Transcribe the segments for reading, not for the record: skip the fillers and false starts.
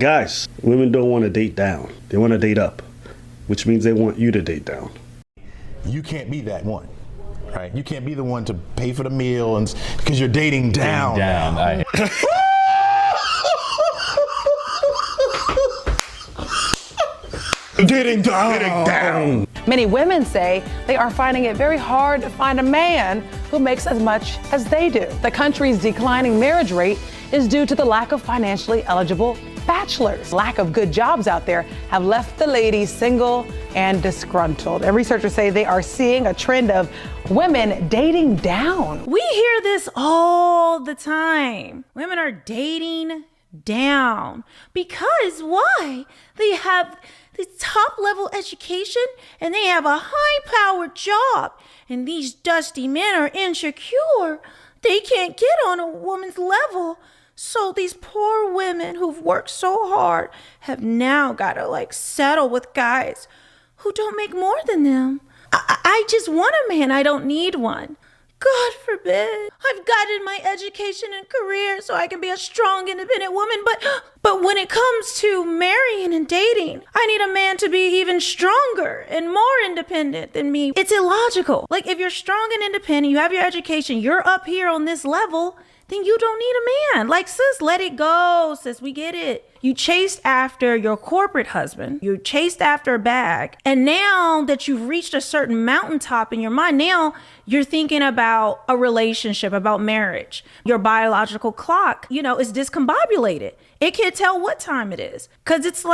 Guys, women don't want to date down. They want to date up, which means they want you to date down. You can't be that one, right? You can't be the one to pay for the meal and because you're dating down. Dating down. Many women say they are finding it very hard to find a man who makes as much as they do. The country's declining marriage rate is due to the lack of financially eligible bachelors. Lack of good jobs out there have left the ladies single and disgruntled. And researchers say they are seeing a trend of women dating down. We hear this all the time. Women are dating down. Because why? They have the top level education and they have a high powered job. And these dusty men are insecure. They can't get on a woman's level. So these poor women who've worked so hard have now got to settle with guys who don't make more than them. I just want a man. I don't need one. God forbid. I've gotten my education and career so I can be a strong, independent woman. But when it comes to marrying and dating, I need a man to be even stronger and more independent than me. It's illogical. If you're strong and independent, you have your education, you're up here on this level, then you don't need a man. Sis, let it go, sis, we get it. You chased after your corporate husband, you chased after a bag, and now that you've reached a certain mountaintop in your mind, now you're thinking about a relationship, about marriage. Your biological clock, is discombobulated. It can't tell what time it is. Because it's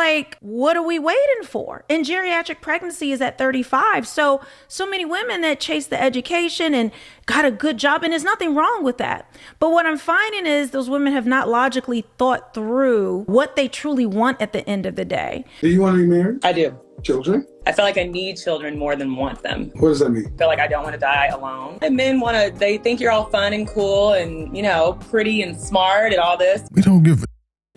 what are we waiting for? And geriatric pregnancy is at 35. So many women that chase the education and got a good job, and there's nothing wrong with that. But what I'm finding is those women have not logically thought through what they truly want at the end of the day. Do you want to be married? I do. Children? I feel like I need children more than want them. What does that mean? I feel like I don't want to die alone. And men they think you're all fun and cool and, pretty and smart and all this. We don't give a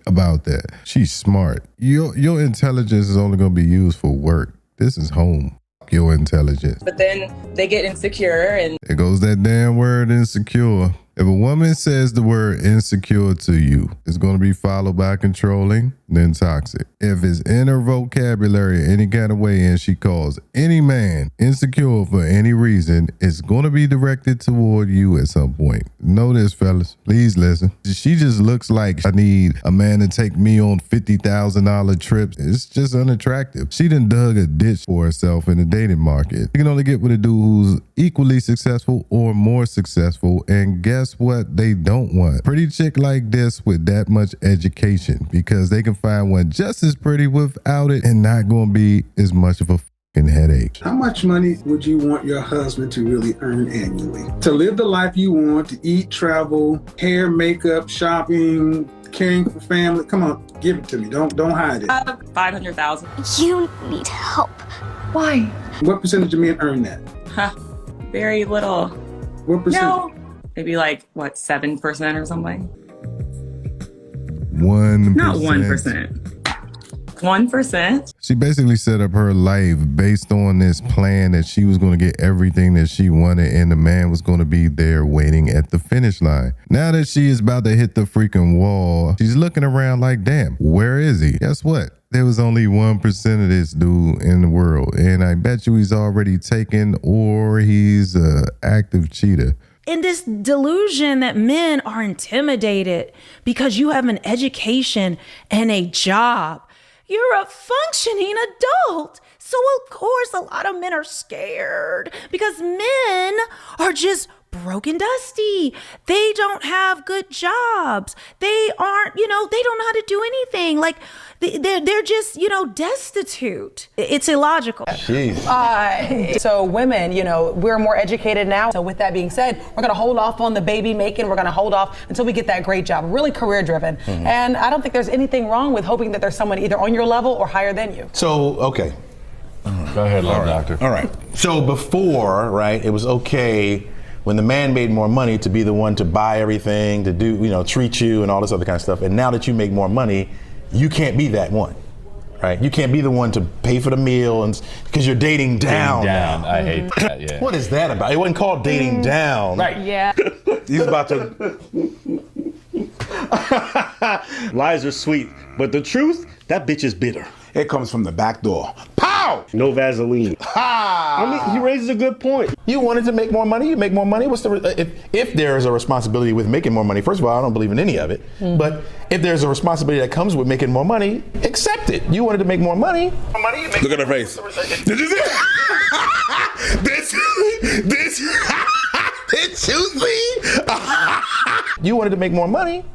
about that. She's smart. Your intelligence is only going to be used for work. This is home. Your intelligence. But then they get insecure and... There goes that damn word insecure. If a woman says the word insecure to you, it's going to be followed by controlling, then toxic. If it's in her vocabulary any kind of way and she calls any man insecure for any reason, it's going to be directed toward you at some point. Know this, fellas. Please listen. She just looks like I need a man to take me on $50,000 trips. It's just unattractive. She done dug a ditch for herself in the dating market. You can only get with a dude who's equally successful or more successful, and guess what they don't want? Pretty chick like this with that much education, because they can find one just as pretty without it and not going to be as much of a fucking headache. How much money would you want your husband to really earn annually? To live the life you want, to eat, travel, hair, makeup, shopping, caring for family? Come on, give it to me. Don't hide it. $500,000. You need help. Why? What percentage of men earn that? Very little. What percent? No. Maybe 7% or something? 1%. Not 1%. 1%? She basically set up her life based on this plan that she was going to get everything that she wanted, and the man was going to be there waiting at the finish line. Now that she is about to hit the freaking wall, she's looking around like, damn, where is he? Guess what? There was only 1% of this dude in the world, and I bet you he's already taken or he's an active cheater. In this delusion that men are intimidated because you have an education and a job. You're a functioning adult. So of course a lot of men are scared because men are just broken dusty. They don't have good jobs. They aren't, they don't know how to do anything. They're just, destitute. It's illogical. So women, we're more educated now. So with that being said, we're going to hold off on the baby making. We're going to hold off until we get that great job, really career driven. Mm-hmm. And I don't think there's anything wrong with hoping that there's someone either on your level or higher than you. So, okay. Go ahead, love doctor. All right. So before, right, it was okay when the man made more money to be the one to buy everything, to do, treat you and all this other kind of stuff. And now that you make more money, you can't be that one, right? You can't be the one to pay for the meal and because you're dating down. I hate that, yeah. What is that about? It wasn't called dating down. Right. Yeah. He's about to Lies are sweet, but the truth, that bitch is bitter. It comes from the back door. Pow! No Vaseline. Ha! I mean, he raises a good point. You wanted to make more money, you make more money. What's the if there is a responsibility with making more money? First of all, I don't believe in any of it. But if there's a responsibility that comes with making more money, accept it. You wanted to make more money. Look at her face. Did you see? This you see? You wanted to make more money.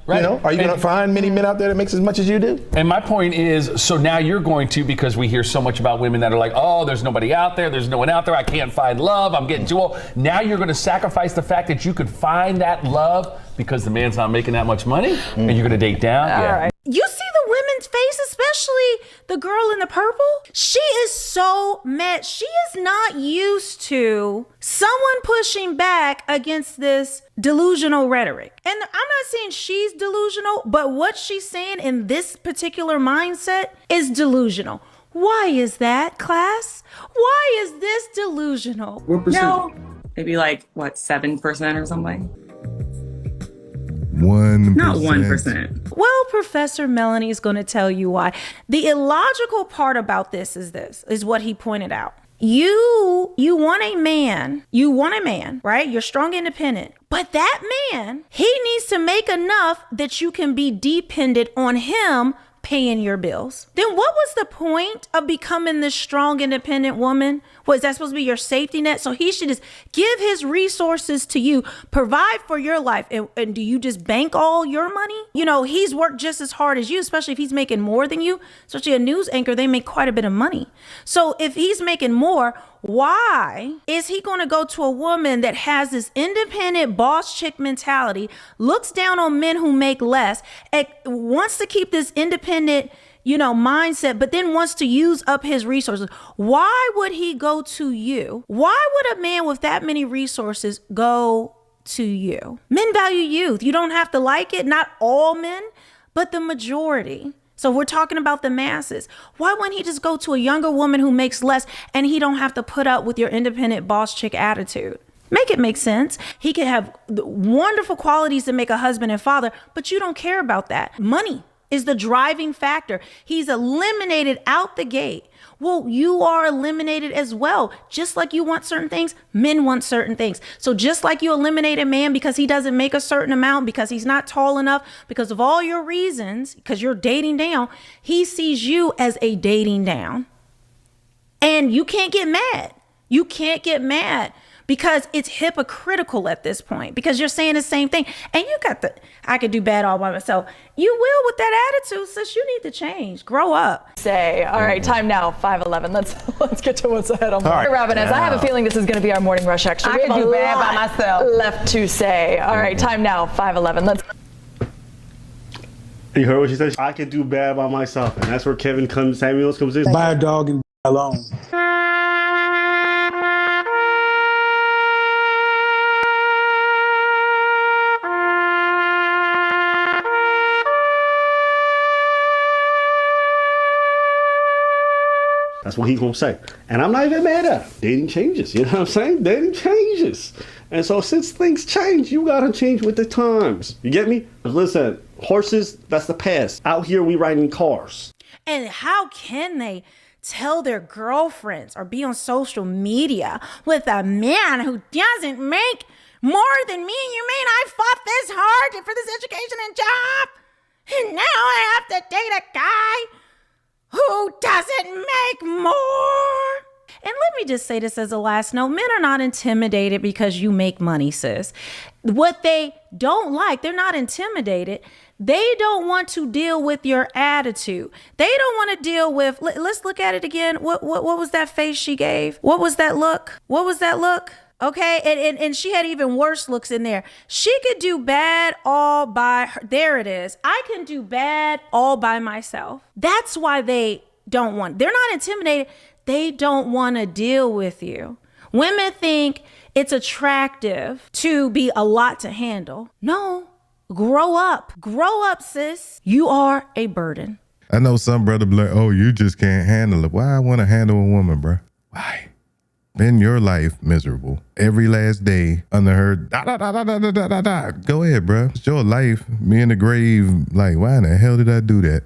Right. You know, are you going to find many men out there that makes as much as you do? And my point is, so now you're going to, because we hear so much about women that are like, oh, there's nobody out there, there's no one out there, I can't find love, I'm getting too old. Now you're going to sacrifice the fact that you could find that love because the man's not making that much money, and you're going to date down? All right. You see the women's face, especially the girl in the purple? She is so mad. She is not used to someone pushing back against this delusional rhetoric. And I'm not saying she's delusional, but what she's saying in this particular mindset is delusional. Why is that, class? Why is this delusional? What percent? No, maybe like, what, 7% or something? 1%. Not 1%. Well, Professor Melanie is going to tell you why. The illogical part about this is what he pointed out. You want a man, right? You're strong, independent. But that man, he needs to make enough that you can be dependent on him paying your bills. Then what was the point of becoming this strong, independent woman? Was that supposed to be your safety net? So he should just give his resources to you, provide for your life. And do you just bank all your money? You know, he's worked just as hard as you, especially if he's making more than you. Especially a news anchor, they make quite a bit of money. So if he's making more, why is he going to go to a woman that has this independent boss chick mentality, looks down on men who make less, and wants to keep this independent, mindset, but then wants to use up his resources? Why would he go to you? Why would a man with that many resources go to you? Men value youth. You don't have to like it. Not all men, but the majority. So we're talking about the masses. Why wouldn't he just go to a younger woman who makes less and he don't have to put up with your independent boss chick attitude? Make it make sense. He could have wonderful qualities to make a husband and father, but you don't care about that. Money is the driving factor. He's eliminated out the gate. Well, you are eliminated as well. Just like you want certain things, men want certain things. So just like you eliminate a man because he doesn't make a certain amount, because he's not tall enough, because of all your reasons, because you're dating down, he sees you as a dating down. And you can't get mad. You can't get mad because it's hypocritical at this point, because you're saying the same thing. And you got I could do bad all by myself. You will with that attitude, sis. You need to change. Grow up. All right, time now, 5:11. Let's get to what's ahead on right. Robin, as I have a feeling this is going to be our morning rush extra. I We have can a do bad lot by myself. left to say. All right, time now, 5:11. You heard what she said? I could do bad by myself. And that's where Kevin Samuels comes in. Buy a dog and alone. That's what he's gonna say. And I'm not even mad at him. Dating changes, you know what I'm saying? Dating changes. And so since things change, you gotta change with the times. You get me? Listen, horses, that's the past. Out here, we riding cars. And how can they tell their girlfriends or be on social media with a man who doesn't make more than me? You mean I fought this hard for this education and job, and now I have to date a guy who doesn't make more? And let me just say this as a last note. Men are not intimidated because you make money, sis. What they don't like, they're not intimidated. They don't want to deal with your attitude. They don't want to deal with, let's look at it again. What was that face she gave? What was that look? What was that look? Okay, and she had even worse looks in there. She could do bad all by her. There it is. I can do bad all by myself. That's why they don't want, they're not intimidated. They don't want to deal with you. Women think it's attractive to be a lot to handle. No, grow up. Grow up, sis. You are a burden. I know some brother be like, oh, you just can't handle it. Why I want to handle a woman, bro? Why? spend your life miserable every last day under her Go ahead, bro. It's your life. Me in the grave, like, why in the hell did I do that?